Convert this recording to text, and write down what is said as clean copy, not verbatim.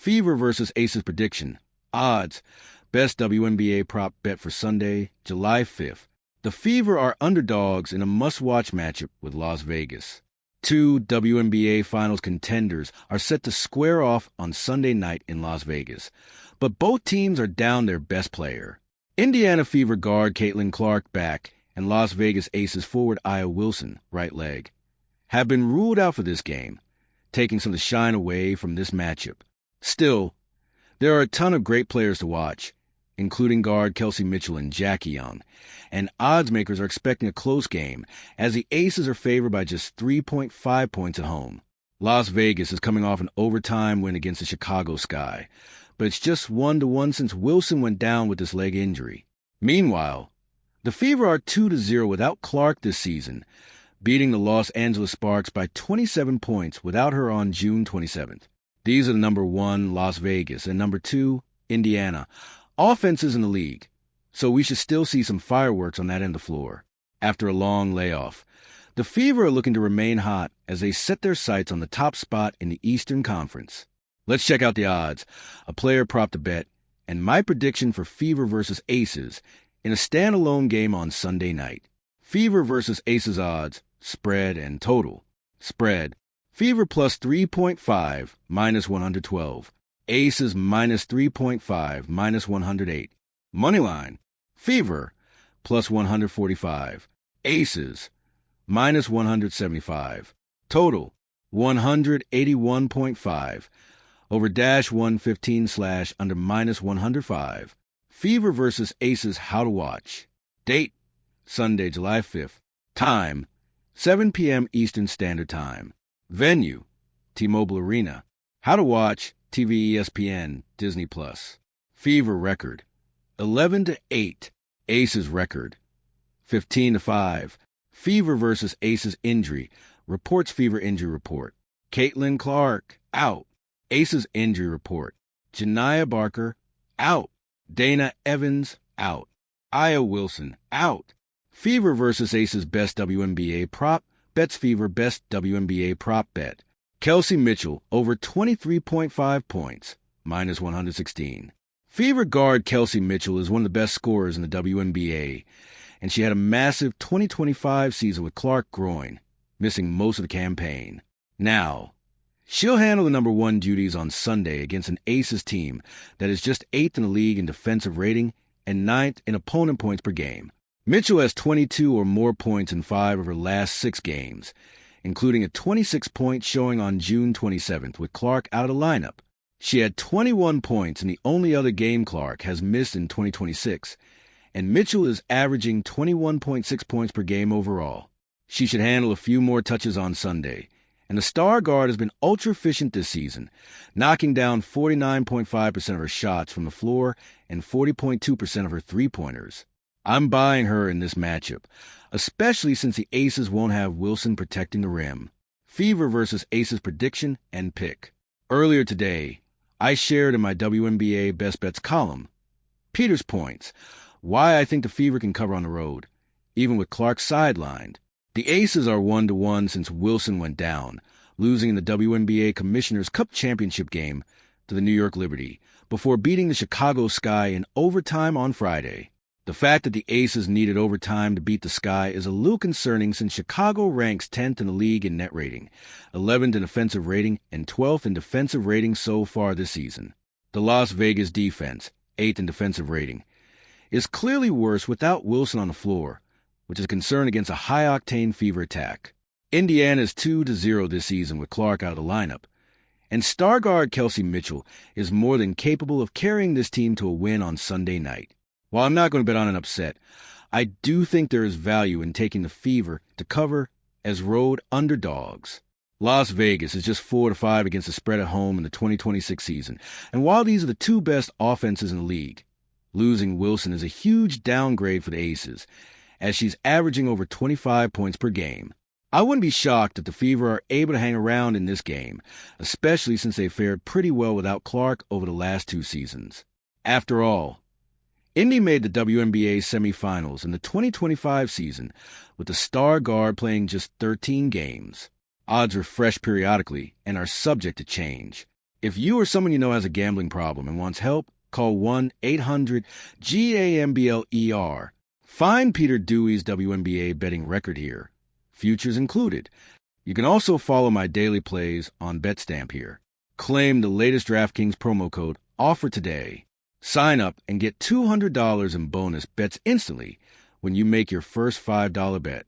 Fever versus Aces prediction. Odds. Best WNBA prop bet for Sunday, July 5th. The Fever are underdogs in a must-watch matchup with Las Vegas. Two WNBA Finals contenders are set to square off on Sunday night in Las Vegas, but both teams are down their best player. Indiana Fever guard Caitlin Clark, back, and Las Vegas Aces forward Aya Wilson, right leg, have been ruled out for this game, taking some of the shine away from this matchup. Still, there are a ton of great players to watch, including guard Kelsey Mitchell and Jackie Young, and odds makers are expecting a close game as the Aces are favored by just 3.5 points at home. Las Vegas is coming off an overtime win against the Chicago Sky, but it's just 1-1 since Wilson went down with this leg injury. Meanwhile, the Fever are 2-0 without Clark this season, beating the Los Angeles Sparks by 27 points without her on June 27th. These are the number 1, Las Vegas, and number 2, Indiana, offenses in the league, so we should still see some fireworks on that end of the floor. After a long layoff, the Fever are looking to remain hot as they set their sights on the top spot in the Eastern Conference. Let's check out the odds, a player prop to bet, and my prediction for Fever versus Aces in a standalone game on Sunday night. Fever versus Aces odds, spread and total. Spread, Fever plus 3.5, minus 112. Aces minus 3.5, minus 108. Moneyline, Fever plus 145. Aces minus 175. Total 181.5. Over dash 115 / under minus 105. Fever versus Aces how to watch. Date, Sunday, July 5th. Time, 7 p.m. Eastern Standard Time. Venue, T-Mobile Arena. How to watch, TV ESPN, Disney+. Fever record, 11-8. Aces record, 15-5. Fever versus Aces injury. Reports Fever injury report. Caitlin Clark, out. Aces injury report. Janiah Barker, out. Dana Evans, out. Aya Wilson, out. Fever versus Aces best WNBA prop. Bets Fever best WNBA prop bet. Kelsey Mitchell, over 23.5 points, minus 116. Fever guard Kelsey Mitchell is one of the best scorers in the WNBA, and she had a massive 2025 season with Clark groin, missing most of the campaign. Now, she'll handle the number 1 duties on Sunday against an Aces team that is just 8th in the league in defensive rating and 9th in opponent points per game. Mitchell has 22 or more points in 5 of her last 6 games, including a 26-point showing on June 27th with Clark out of the lineup. She had 21 points in the only other game Clark has missed in 2026, and Mitchell is averaging 21.6 points per game overall. She should handle a few more touches on Sunday, and the star guard has been ultra-efficient this season, knocking down 49.5% of her shots from the floor and 40.2% of her three-pointers. I'm buying her in this matchup, especially since the Aces won't have Wilson protecting the rim. Fever versus Aces prediction and pick. Earlier today, I shared in my WNBA Best Bets column Peter's points, why I think the Fever can cover on the road, even with Clark sidelined. The Aces are 1-1 since Wilson went down, losing in the WNBA Commissioner's Cup Championship game to the New York Liberty, before beating the Chicago Sky in overtime on Friday. The fact that the Aces needed overtime to beat the Sky is a little concerning since Chicago ranks 10th in the league in net rating, 11th in offensive rating, and 12th in defensive rating so far this season. The Las Vegas defense, 8th in defensive rating, is clearly worse without Wilson on the floor, which is a concern against a high-octane Fever attack. Indiana is 2-0 this season with Clark out of the lineup, and star guard Kelsey Mitchell is more than capable of carrying this team to a win on Sunday night. While I'm not going to bet on an upset, I do think there is value in taking the Fever to cover as road underdogs. Las Vegas is just 4-5 against the spread at home in the 2026 season, and while these are the 2 best offenses in the league, losing Wilson is a huge downgrade for the Aces, as she's averaging over 25 points per game. I wouldn't be shocked if the Fever are able to hang around in this game, especially since they fared pretty well without Clark over the last 2 seasons. After all, Indy made the WNBA semifinals in the 2025 season with the star guard playing just 13 games. Odds refresh periodically and are subject to change. If you or someone you know has a gambling problem and wants help, call 1-800-GAMBLER. Find Peter Dewey's WNBA betting record here. Futures included. You can also follow my daily plays on BetStamp here. Claim the latest DraftKings promo code OFFER today. Sign up and get $200 in bonus bets instantly when you make your first $5 bet.